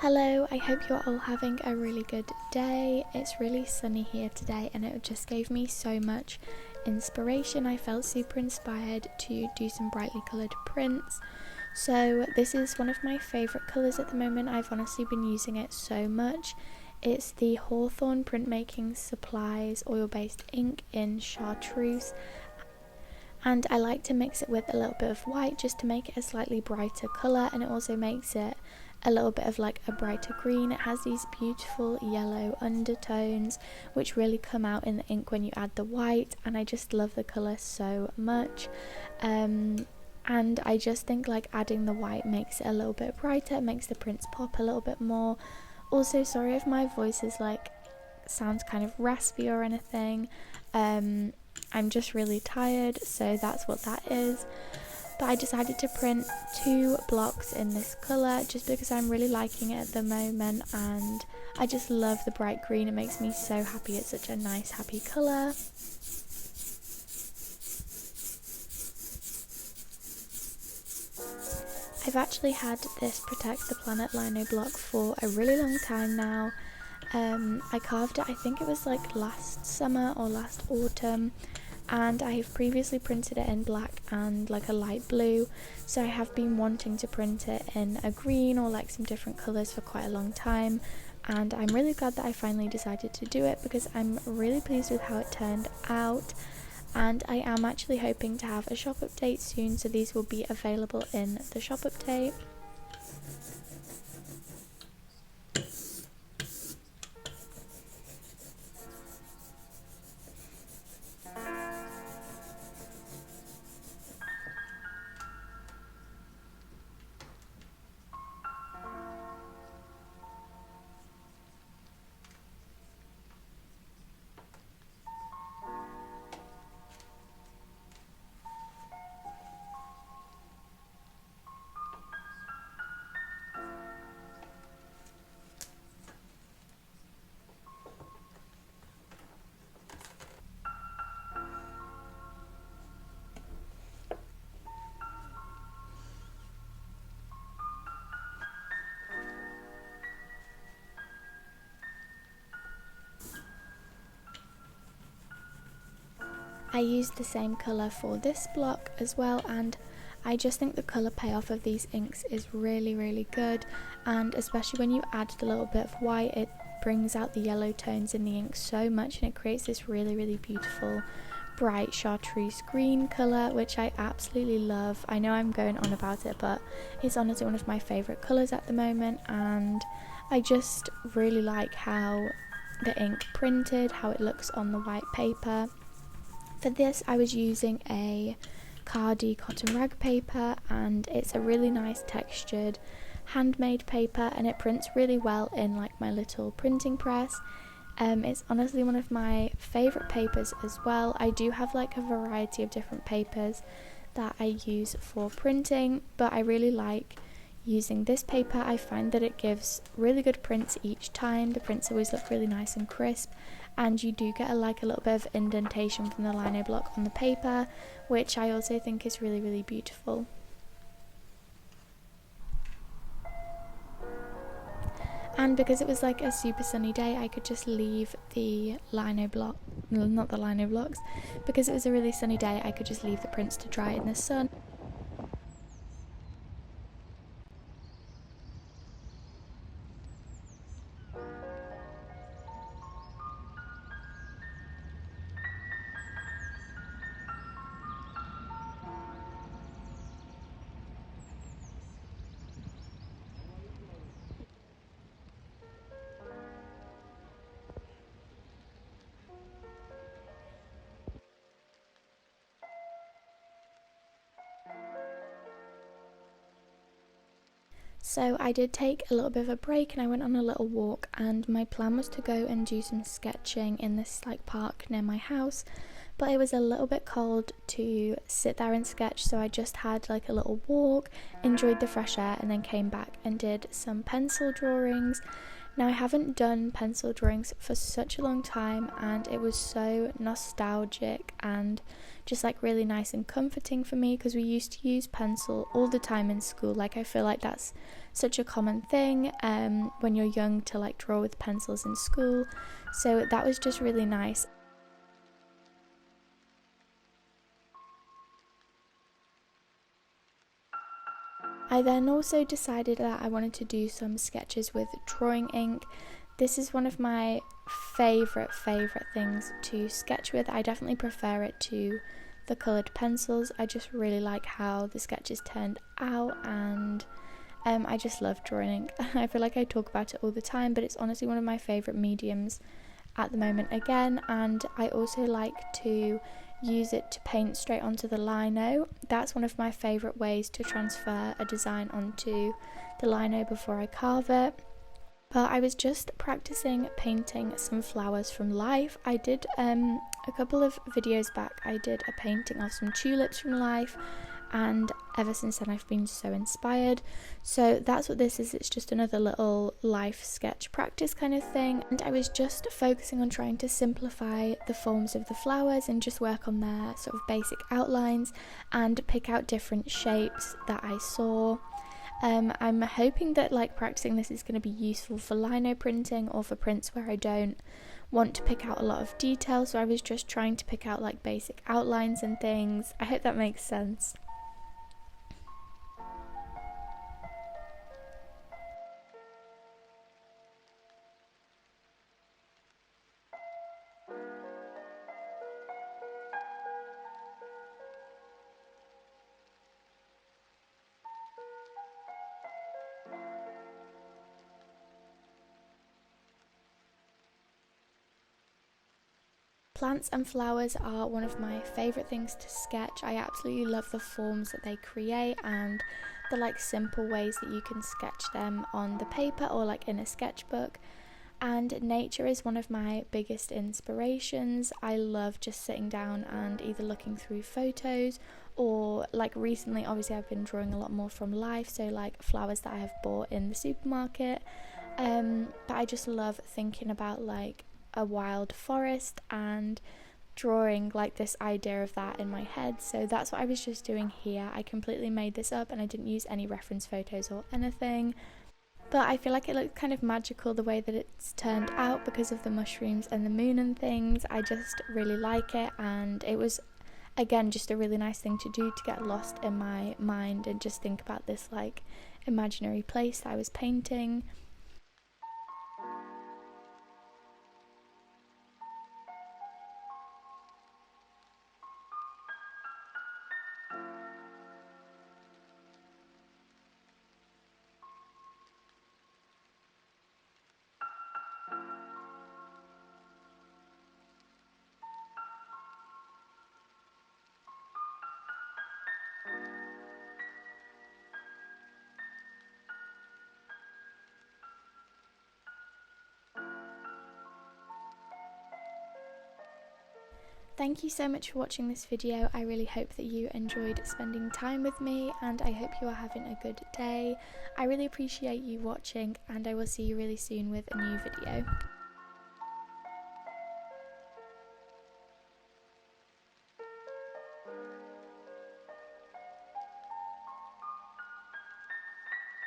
Hello, I hope you're all having a really good day. It's really sunny here today and it just gave me so much inspiration. I felt super inspired to do some brightly coloured prints. So this is one of my favourite colours at the moment. I've honestly been using it so much. It's the Hawthorn Printmaking Supplies oil-based ink in chartreuse. And I like to mix it with a little bit of white just to make it a slightly brighter colour, and it also makes it a little bit of like a brighter green. It has these beautiful yellow undertones which really come out in the ink when you add the white, and I just love the colour so much. And I just think like adding the white makes it a little bit brighter, it makes the prints pop a little bit more. Also, sorry if my voice is like sounds kind of raspy or anything. I'm just really tired, so that's what that is. But I decided to print 2 blocks in this colour just because I'm really liking it at the moment, and I just love the bright green. It makes me so happy. It's such a nice happy colour. I've actually had this Protect the Planet Lino block for a really long time now. I carved it, I think it was like last summer or last autumn, and I have previously printed it in black and like a light blue, so I have been wanting to print it in a green or like some different colours for quite a long time, and I'm really glad that I finally decided to do it because I'm really pleased with how it turned out. And I am actually hoping to have a shop update soon, so these will be available in the shop update. I used the same colour for this block as well, and I just think the colour payoff of these inks is really good, and especially when you add the little bit of white, it brings out the yellow tones in the ink so much, and it creates this really beautiful bright chartreuse green colour, which I absolutely love. I know I'm going on about it, but it's honestly one of my favourite colours at the moment, and I just really like how the ink printed, how it looks on the white paper. For this I was using a Cardi cotton rag paper, and it's a really nice textured handmade paper, and it prints really well in like my little printing press. It's honestly one of my favourite papers as well. I do have like a variety of different papers that I use for printing, but I really like using this paper. I find that it gives really good prints each time. The prints always look really nice and crisp, and you do get a little bit of indentation from the lino block on the paper, which I also think is really beautiful. And because it was like a super sunny day, I could just leave the lino block, not the lino blocks, because it was a really sunny day, I could just leave the prints to dry in the sun. So I did take a little bit of a break and I went on a little walk, and my plan was to go and do some sketching in this like park near my house, but it was a little bit cold to sit there and sketch, so I just had like a little walk, enjoyed the fresh air, and then came back and did some pencil drawings. Now, I haven't done pencil drawings for such a long time, and it was so nostalgic and just like really nice and comforting for me, because we used to use pencil all the time in school. Like, I feel like that's such a common thing when you're young to like draw with pencils in school, so that was just really nice. I then also decided that I wanted to do some sketches with drawing ink. This is one of my favourite things to sketch with. I definitely prefer it to the coloured pencils. I just really like how the sketches turned out, and I just love drawing ink. I feel like I talk about it all the time, but it's honestly one of my favourite mediums at the moment again. And I also like to use it to paint straight onto the lino. That's one of my favourite ways to transfer a design onto the lino before I carve it. But I was just practicing painting some flowers from life. I did a couple of videos back, I did a painting of some tulips from life, and ever since then I've been so inspired. So that's what this is. It's just another little life sketch practice kind of thing, and I was just focusing on trying to simplify the forms of the flowers and just work on their sort of basic outlines and pick out different shapes that I saw. I'm hoping that like practicing this is going to be useful for lino printing or for prints where I don't want to pick out a lot of detail, so I was just trying to pick out like basic outlines and things. I hope that makes sense. Plants and flowers are one of my favourite things to sketch. I absolutely love the forms that they create and the like simple ways that you can sketch them on the paper or like in a sketchbook. And nature is one of my biggest inspirations. I love just sitting down and either looking through photos or like recently obviously I've been drawing a lot more from life, so like flowers that I have bought in the supermarket. But I just love thinking about like a wild forest and drawing like this idea of that in my head. So that's what I was just doing here. I completely made this up and I didn't use any reference photos or anything, but I feel like it looks kind of magical the way that it's turned out because of the mushrooms and the moon and things. I just really like it, and it was again just a really nice thing to do, to get lost in my mind and just think about this like imaginary place that I was painting. Thank you so much for watching this video. I really hope that you enjoyed spending time with me, and I hope you are having a good day. I really appreciate you watching, and I will see you really soon with a new video.